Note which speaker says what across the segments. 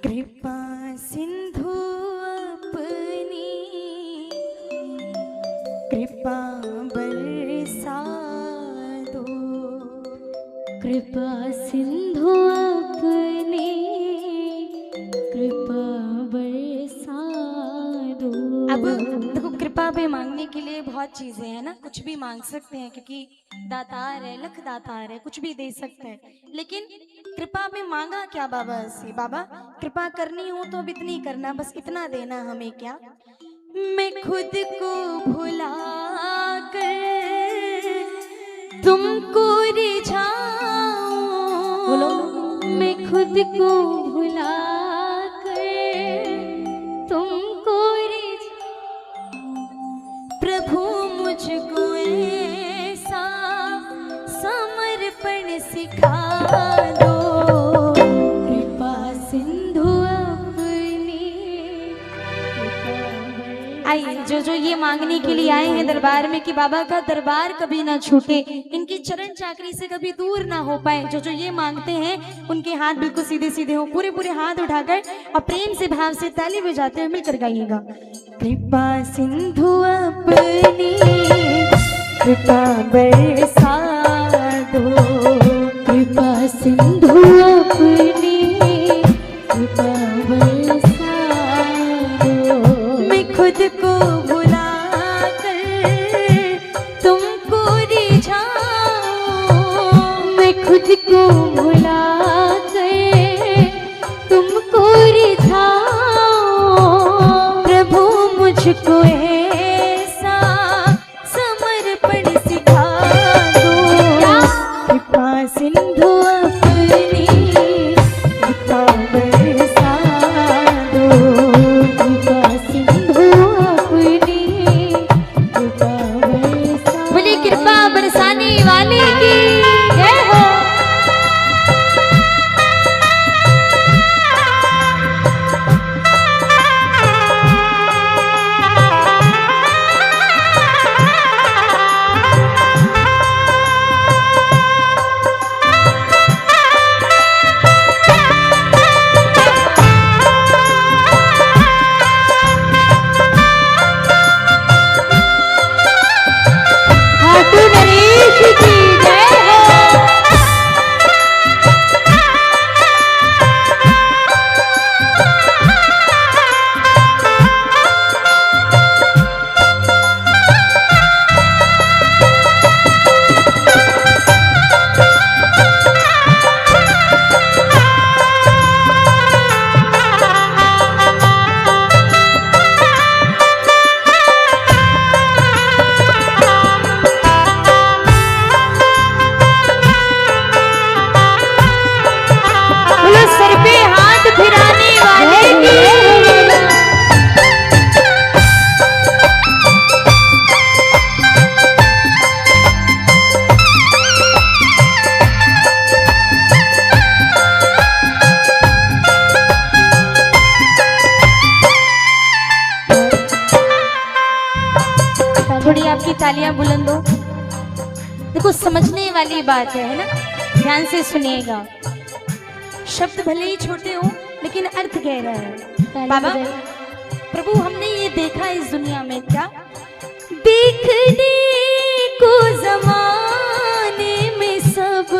Speaker 1: कृपा सिंधु अपनी कृपा बरसा दो,
Speaker 2: कृपा सिंधु अपनी कृपा बरसा दो।
Speaker 1: अब देखो, कृपा पे मांगने के लिए बहुत चीजें हैं ना, कुछ भी मांग सकते हैं क्योंकि दातार है, लख दातार है, कुछ भी दे सकता है। लेकिन कृपा में मांगा क्या बाबा से? बाबा कृपा करनी हो तो अब इतनी करना, बस इतना देना हमें क्या। मैं खुद को भुला कर तुमको रिझाऊं,
Speaker 2: बोलो, मैं खुद को भुला कर तुमको
Speaker 1: प्रभु मुझको ऐसा समर्पण सिखा दो।
Speaker 2: कृपा सिंधु अपनी
Speaker 1: आइए, जो ये मांगने के लिए आए हैं दरबार में कि बाबा का दरबार कभी ना छूटे, इनकी चरण चाकरी से कभी दूर ना हो पाए, जो ये मांगते हैं उनके हाथ बिल्कुल सीधे सीधे हो, पूरे पूरे हाथ उठाकर और प्रेम से भाव से ताली बजाते हुए मिलकर गाइएगा। कृपा सिंधु अपनी कृपा बरसा दो,
Speaker 2: कृपा सिंधु अपनी कृपा बरसा दो।
Speaker 1: मैं खुद को भुला कर तुमको रिझाऊं,
Speaker 2: मैं खुद को भुला कर तुमको रिझाऊं,
Speaker 1: प्रभु मुझको ऐसा समर्पण सिखा दो। कृपा सिंधु अपनी कृपा बरसा दो,
Speaker 2: कृपा सिंधु अपनी कृपा बरसा।
Speaker 1: बोली कृपा बरसाने वाले की जय हो।
Speaker 2: खाटू नरेश की जय हो।
Speaker 1: बोलो सर पे हाथ फिराने वाले की। थोड़ी आपकी तालियां बुलंद हो। देखो, समझने वाली बात है ना, ध्यान से सुनिएगा। शब्द भले ही छोटे हो लेकिन अर्थ गहरा है। बाबा प्रभु, हमने ये देखा इस दुनिया में क्या देखने को, जमाने में सब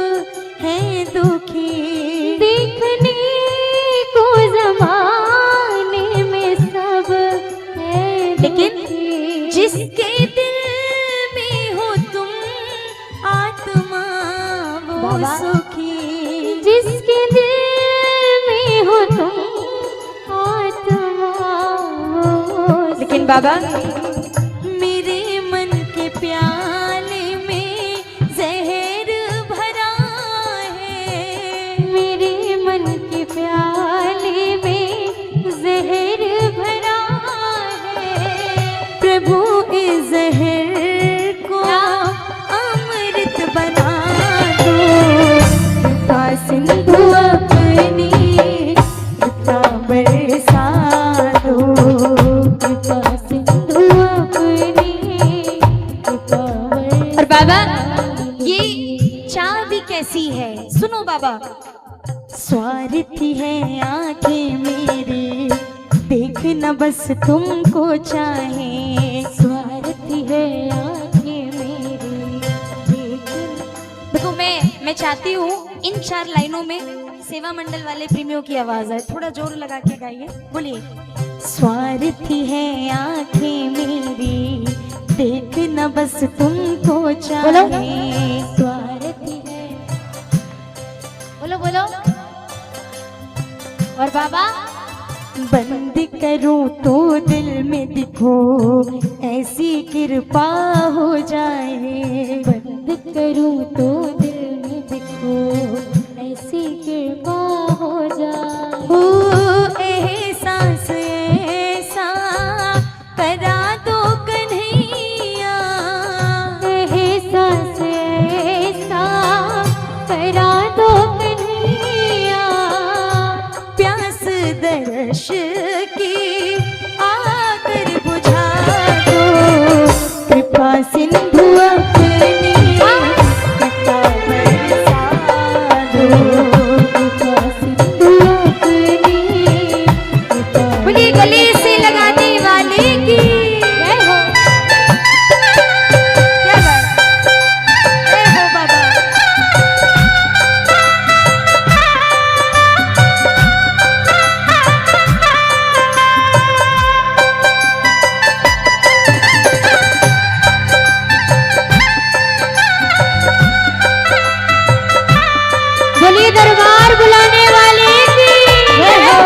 Speaker 1: है दुखी,
Speaker 2: देखने को जमाने में सब है
Speaker 1: लेकिन
Speaker 2: दुखी।
Speaker 1: जिसके दिल में हो तुम आत्मा वो
Speaker 2: बाबा,
Speaker 1: सुखी।
Speaker 2: जिसके दिल में हो तुम आत्मा वो
Speaker 1: लेकिन बाबा मेरे मन के प्याले में जहर भरा है,
Speaker 2: मेरे मन के प्याले में जहर भरा है।
Speaker 1: प्रभु इस जहर को अमृत बना दो। कृपा सिंधु अपनी कृपा बरसा दो,
Speaker 2: कृपा सिंधु अपनी कृपा बरसा।
Speaker 1: और बाबा ये चाह भी कैसी है, सुनो बाबा, स्वार्थी है आंखें मेरी, देखना बस तुमको चाहे।
Speaker 2: स्वार्थी है आंखें मेरी,
Speaker 1: देखो मैं चाहती हूँ इन 4 लाइनों में सेवा मंडल वाले प्रेमियों की आवाज है, थोड़ा जोर लगा के गाइए। बोलिए, स्वार्थी है आंखें मेरी, देखना बस तुमको चाहे।
Speaker 2: स्वार्थी है। बोलो बोलो। और बाबा,
Speaker 1: बंद करूं तो दिल में दिखो, ऐसी कृपा हो जाए।
Speaker 2: बंद करूं तो दिल में दिखो, ऐसी कृपा हो जाए।
Speaker 1: हो एहसास ऐसा करा दो कन्हैया,
Speaker 2: एहसास ऐसा करा दो कन्हैया,
Speaker 1: प्यास दर्श की आकर बुझा दो, कृपा सिंधु अपनी कृपा बरसा दो।
Speaker 2: कृपा सिंधु अपनी कृपा।
Speaker 1: बोलिए, गले से लगाने वाले की जय हो। क्या बात, जय हो बाबा।
Speaker 2: बोलिए, दरबार बुलाने वाले की जय हो।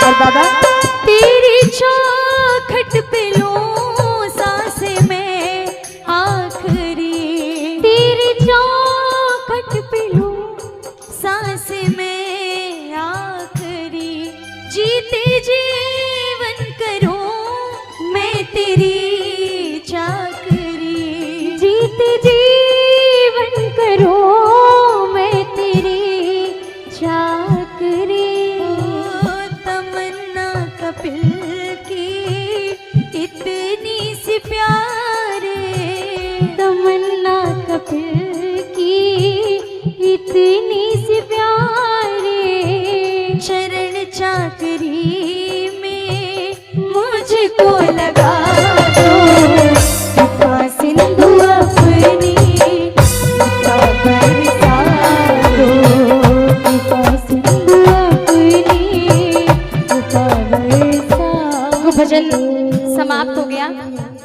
Speaker 1: और बाबा, तेरी चौखट पे लूं सांस में आखिरी,
Speaker 2: तेरी चौखट पे लूं
Speaker 1: सांस में आखिरी, जीते जीवन करूं मैं तेरी चाकरी।
Speaker 2: जीते जीवन करो मैं तेरी चाकरी।
Speaker 1: तमन्ना कपिल की इतनी सी प्यारे,
Speaker 2: तमन्ना कपिल की इतनी सी प्यारे,
Speaker 1: चरण चाकरी में मुझको लगा दो, कृपा सिंधु अपनी कृपा बरसा दो।
Speaker 2: कृपा सिंधु अपनी कृपा बरसा।
Speaker 1: वो भजन समाप्त हो गया।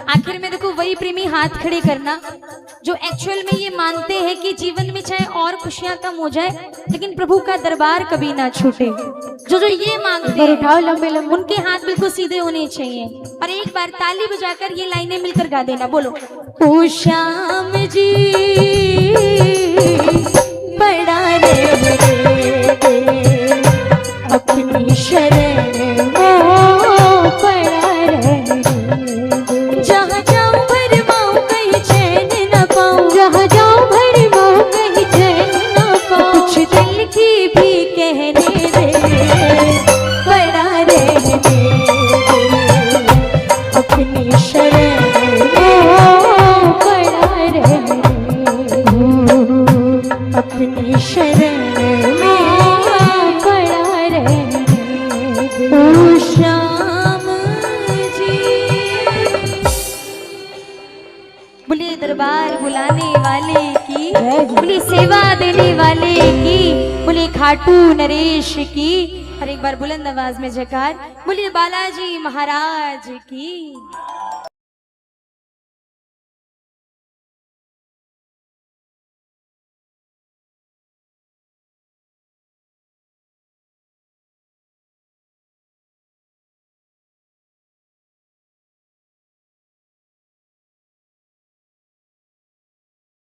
Speaker 1: आखिर में देखो, वही प्रेमी हाथ खड़े करना जो एक्चुअल में ये मानते हैं कि जीवन में चाहे और खुशियां कम हो जाए लेकिन प्रभु का दरबार कभी ना छूटे। जो ये मांगते
Speaker 2: पर
Speaker 1: हैं
Speaker 2: उठाओ लंबे लंबे।
Speaker 1: उनके हाथ बिल्कुल सीधे होने चाहिए। और एक बार ताली बजाकर ये लाइनें मिलकर गा देना। बोलो, ओ श्याम जी बड़ा रे अपनी शरण
Speaker 2: ओ पड़ा रहे,
Speaker 1: जहाँ जाऊं भरमाऊं कहीं चैन न पाऊं,
Speaker 2: जहाँ जाऊं भरी माऊं कहीं चैन न पाऊं।
Speaker 1: कुछ दिल की भी कहने दे, बड़ा रे अपनी शरण
Speaker 2: ओ पड़ा रहे,
Speaker 1: अपनी शरण में
Speaker 2: पड़ा रहे।
Speaker 1: ओ श्याम जी। बोलिए, दरबार बुलाने वाले की, बोलिए सेवा देने वाले की, बोलिए खाटू नरेश की। और एक बार बुलंद आवाज में जयकार, बोलिए बालाजी महाराज की।